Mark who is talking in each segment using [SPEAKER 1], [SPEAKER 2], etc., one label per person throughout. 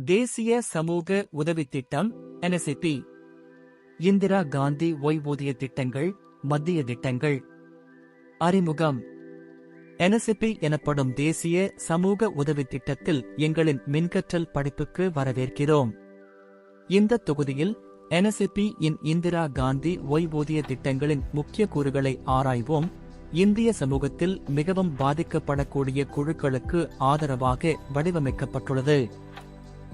[SPEAKER 1] தேசிய சமூக உதவித் திட்டம் NSP. இந்திரா காந்தி ஓய்வூதிய திட்டங்கள், மத்திய திட்டங்கள். அறிமுகம். NSP எனப்படும் தேசிய சமூக உதவித் திட்டத்தில் எங்களின் மின்கற்றல் படிப்புக்கு வரவேற்கிறோம். இந்த தொகுதியில் NSP இன் இந்திரா காந்தி ஓய்வூதிய திட்டங்களின் முக்கிய கூறுகளை ஆராய்வோம். இந்திய சமூகத்தில் மிகவும் பாதிக்கப்படக்கூடிய குழுக்களுக்கு ஆதரவாக வடிவமைக்கப்பட்டுள்ளது.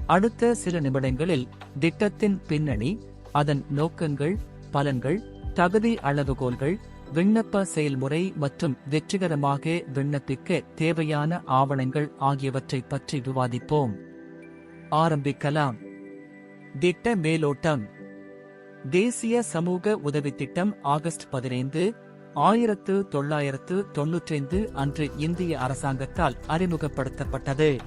[SPEAKER 1] அடுத்த சில நிமிடங்களில் திட்டத்தின் பின்னணி, அதன் நோக்கங்கள், பலன்கள், தகுதி அளவுகோல்கள், விண்ணப்ப செயல்முறை மற்றும் வெற்றிகரமாக விண்ணப்பிக்க தேவையான ஆவணங்கள் ஆகியவற்றைப் பற்றி விவாதிப்போம். ஆரம்பிக்கலாம். திட்ட மேலோட்டம். தேசிய சமூக உதவித் திட்டம் ஆகஸ்ட் 15, 1995 அன்று இந்திய அரசாங்கத்தால் அறிமுகப்படுத்தப்பட்டது.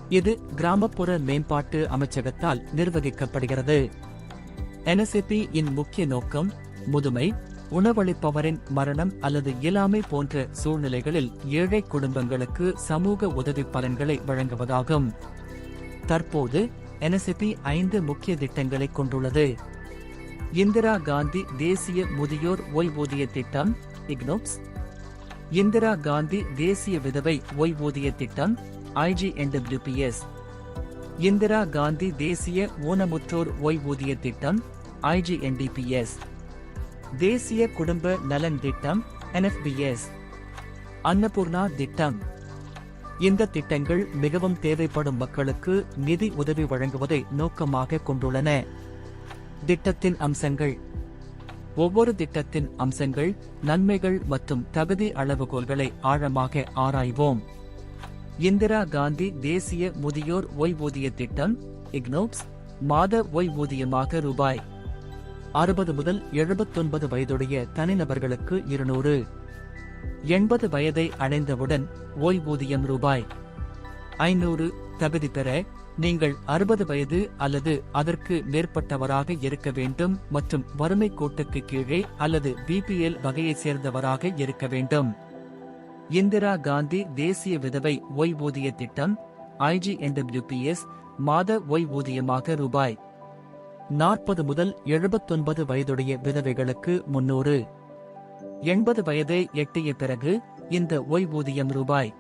[SPEAKER 1] இது கிராமப்புற மேம்பாட்டு அமைச்சகத்தால் நிர்வகிக்கப்படுகிறது. NSP இன் முக்கிய நோக்கம் முதுமை, உணவளிப்பவரின் மரணம் அல்லது இயலாமை போன்ற சூழ்நிலைகளில் ஏழை குடும்பங்களுக்கு சமூக உதவி பலன்களை வழங்குவதாகும். தற்போது NSP 5 முக்கிய திட்டங்களை கொண்டுள்ளது. இந்திரா காந்தி தேசிய முதியோர் ஓய்வூதிய திட்டம் IGNOPS, இந்திரா காந்தி தேசிய விதவை ஓய்வூதிய திட்டம் IGNWPS, இந்திரா காந்தி தேசிய ஊனமுற்றோர் ஓய்வூதிய திட்டம் IGNDPS, தேசிய குடும்ப நலன் திட்டம் NFBS, அன்னபூர்ணா திட்டம். இந்த திட்டங்கள் மிகவும் தேவைப்படும் மக்களுக்கு நிதி உதவி வழங்குவதை நோக்கமாக கொண்டுள்ளன. திட்டத்தின் அம்சங்கள். ஒவ்வொரு திட்டத்தின் அம்சங்கள், நன்மைகள் மற்றும் தகுதி அளவுகோல்களை ஆழமாக ஆராய்வோம். இந்திரா காந்தி தேசிய முதியோர் ஓய்வூதிய திட்டம் IGNOPS மாத ஓய்வூதியமாக ரூபாய் 60 முதல் 79 வயதுடைய தனிநபர்களுக்கு 200. 80 வயதை அடைந்தவுடன் ஓய்வூதியம் ரூபாய் 500. தகுதி பெற நீங்கள் 60 வயது அல்லது அதற்கு மேற்பட்டவராக இருக்க வேண்டும் மற்றும் வறுமை கோட்டுக்கு கீழே அல்லது BPL வகையை சேர்ந்தவராக இருக்க வேண்டும். இந்திரா காந்தி தேசிய விதவை ஓய்வூதிய திட்டம் IGNWPS மாத ஓய்வூதியமாக ரூபாய் 40 முதல் 79 வயதுடைய விதவைகளுக்கு 300. 80 வயதை எட்டிய பிறகு இந்த ஓய்வூதியம் ரூபாய்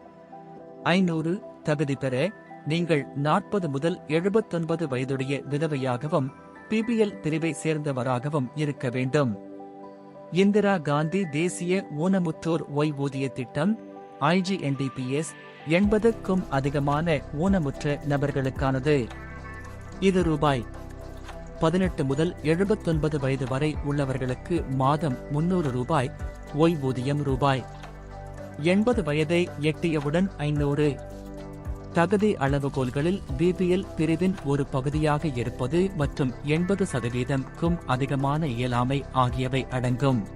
[SPEAKER 1] 500. தகுதி பெற நீங்கள் 40 முதல் 79 வயதுடைய விதவையாகவும் PPL பிரிவை சேர்ந்தவராகவும் இருக்க வேண்டும். இந்திரா காந்தி தேசிய ஊனமுற்றோர் ஓய்வூதிய திட்டம் IGNDPS 80க்கும் அதிகமான ஊனமுற்ற நபர்களுக்கானது. இது ரூபாய் 18 முதல் 79 வயது வரை உள்ளவர்களுக்கு மாதம் 300 ரூபாய் ஓய்வூதியம் ரூபாய் 80 வயதை எட்டியவுடன் 500. தகுதி அளவுகோல்களில் BPL பிரிவின் ஒரு பகுதியாக இருப்பது மற்றும் 80%க்கும் அதிகமான இயலாமை ஆகியவை அடங்கும்.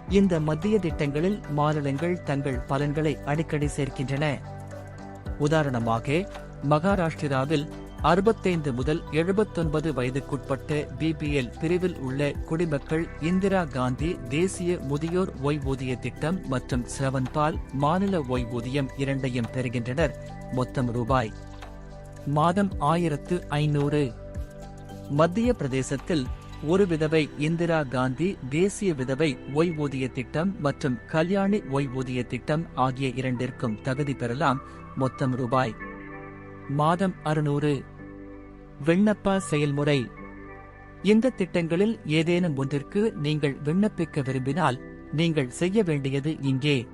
[SPEAKER 1] இந்த மத்திய திட்டங்களில் மாநிலங்கள் தங்கள் பலன்களை அடிக்கடி சேர்க்கின்றன. உதாரணமாக, மகாராஷ்டிராவில் 65 முதல் 79 வயதுக்குட்பட்ட BPL பிரிவில் உள்ள குடிமக்கள் இந்திரா காந்தி தேசிய முதியோர் ஓய்வூதிய திட்டம் மற்றும் செவன்பால் மாநில ஓய்வூதியம் இரண்டையும் பெறுகின்றனர். மொத்தம் ரூபாய் மாதம் 1500. மத்திய பிரதேசத்தில் ஒரு விதவை இந்திரா காந்தி தேசிய விதவை ஓய்வூதிய திட்டம் மற்றும் கல்யாணி ஓய்வூதிய திட்டம் ஆகிய இரண்டிற்கும் தகுதி பெறலாம். மொத்தம் ரூபாய் மாதம் 600. விண்ணப்ப செயல்முறை. இந்த திட்டங்களில் ஏதேனும் ஒன்றிற்கு நீங்கள் விண்ணப்பிக்க விரும்பினால் நீங்கள் செய்ய வேண்டியது இங்கே.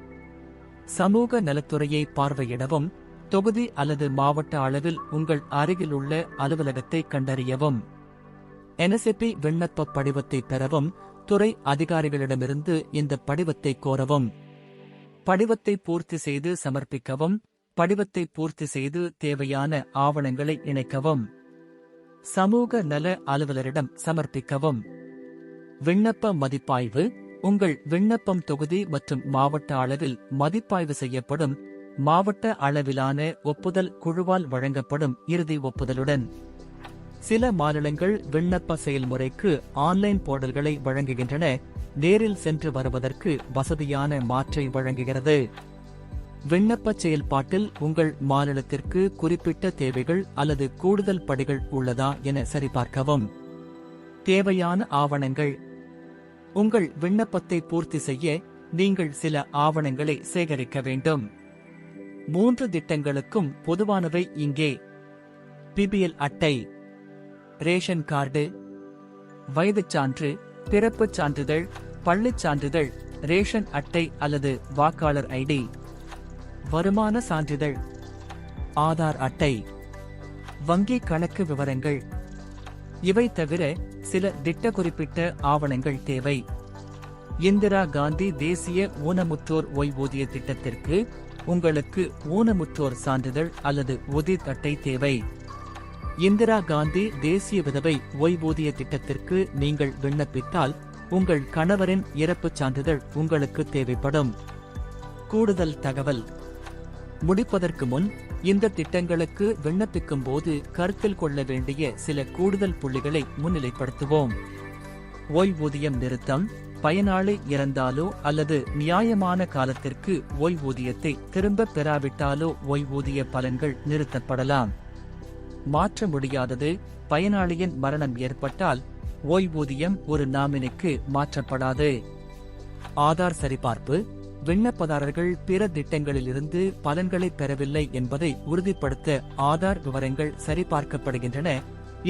[SPEAKER 1] சமூக நலத்துறையை பார்வையிடவும், தொகுதி அல்லது மாவட்ட அளவில் உங்கள் அருகிலுள்ள அலுவலகத்தை கண்டறியவும். NSP விண்ணப்ப படிவத்தை பெறவும், துறை அதிகாரிகளிடமிருந்து இந்த படிவத்தை கோரவும். படிவத்தை பூர்த்தி செய்து சமர்ப்பிக்கவும். படிவத்தை பூர்த்தி செய்து தேவையான ஆவணங்களை இணைக்கவும். சமூக நல அலுவலரிடம் சமர்ப்பிக்கவும். விண்ணப்ப மதிப்பாய்வு. உங்கள் விண்ணப்பம் தொகுதி மற்றும் மாவட்ட அளவில் மதிப்பாய்வு செய்யப்படும். மாவட்ட அளவிலான ஒப்புதல் குழுவால் வழங்கப்படும் இறுதி ஒப்புதலுடன். சில மாநிலங்கள் விண்ணப்ப செயல்முறைக்கு ஆன்லைன் போர்டல்களை வழங்குகின்றன. நேரில் சென்று வருவதற்கு வசதியான மாற்றை வழங்குகிறது. விண்ணப்பச் செயல்பாட்டில் உங்கள் மாநிலத்திற்கு குறிப்பிட்ட தேவைகள் அல்லது கூடுதல் படிகள் உள்ளதா என சரிபார்க்கவும். தேவையான ஆவணங்கள். உங்கள் விண்ணப்பத்தை பூர்த்தி செய்ய நீங்கள் சில ஆவணங்களை சேகரிக்க வேண்டும். 3 திட்டங்களுக்கும் பொதுவானவை இங்கே: பிபிஎல் அட்டை, ரேஷன் கார்டு, வயதுச் சான்று, பிறப்புச் சான்றிதழ், பள்ளிச் சான்றிதழ், ரேஷன் அட்டை அல்லது வாக்காளர் ஐடி, வருமான சான்றிதழ், ஆதார் அட்டை, வங்கி கணக்கு விவரங்கள். இவை தவிர சில திட்ட குறிப்பிட்ட ஆவணங்கள் தேவை. இந்திரா காந்தி தேசிய ஊனமுற்றோர் ஓய்வூதிய திட்டத்திற்கு உங்களுக்கு ஊனமுற்றோர் சான்றிதழ் அல்லது உதித் அட்டை தேவை. இந்திரா காந்தி தேசிய விதவை ஓய்வூதிய திட்டத்திற்கு நீங்கள் விண்ணப்பித்தால் உங்கள் கணவரின் இறப்புச் சான்றிதழ் உங்களுக்கு தேவைப்படும். கூடுதல் தகவல். முடிப்பதற்கு முன் இந்த திட்டங்களுக்கு விண்ணப்பிக்கும் போது கருத்தில் கொள்ள வேண்டிய சில கூடுதல் புள்ளிகளை முன்னிலைப்படுத்துவோம். ஓய்வூதியம் நிறுத்தம். பயனாளி இறந்தாலோ அல்லது நியாயமான காலத்திற்கு ஓய்வூதியத்தை திரும்பப் பெறாவிட்டாலோ ஓய்வூதிய பலன்கள் நிறுத்தப்படலாம். மாற்ற முடியாதது. பயனாளியின் மரணம் ஏற்பட்டால் ஓய்வூதியம் ஒரு நாமினிக்கு மாற்றப்படாது. ஆதார் சரிபார்ப்பு. விண்ணப்பதாரர்கள் பிற திட்டங்களிலிருந்து பலன்களை பெறவில்லை என்பதை உறுதிப்படுத்த ஆதார் விவரங்கள் சரிபார்க்கப்படுகின்றன.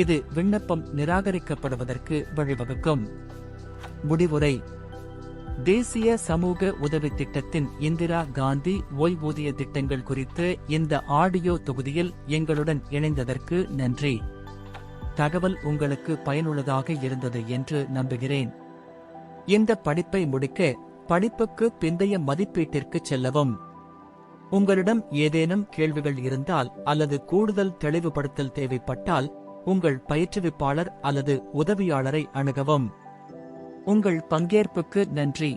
[SPEAKER 1] இது விண்ணப்பம் நிராகரிக்கப்படுவதற்கு வழிவகுக்கும். முடிவுரை. தேசிய சமூக உதவி திட்டத்தின் இந்திரா காந்தி ஓய்வூதிய திட்டங்கள் குறித்து இந்த ஆடியோ தொகுதியில் எங்களுடன் இணைந்ததற்கு நன்றி. தகவல் உங்களுக்கு பயனுள்ளதாக இருந்தது என்று நம்புகிறேன். இந்த படிப்பை முடிக்க படிப்புக்கு பிந்தைய மதிப்பீட்டிற்கு செல்லவும். உங்களிடம் ஏதேனும் கேள்விகள் இருந்தால் அல்லது கூடுதல் தெளிவுபடுத்தல் தேவைப்பட்டால் உங்கள் பயிற்றுவிப்பாளர் அல்லது உதவியாளரை அணுகவும். உங்கள் பங்கேற்புக்கு நன்றி.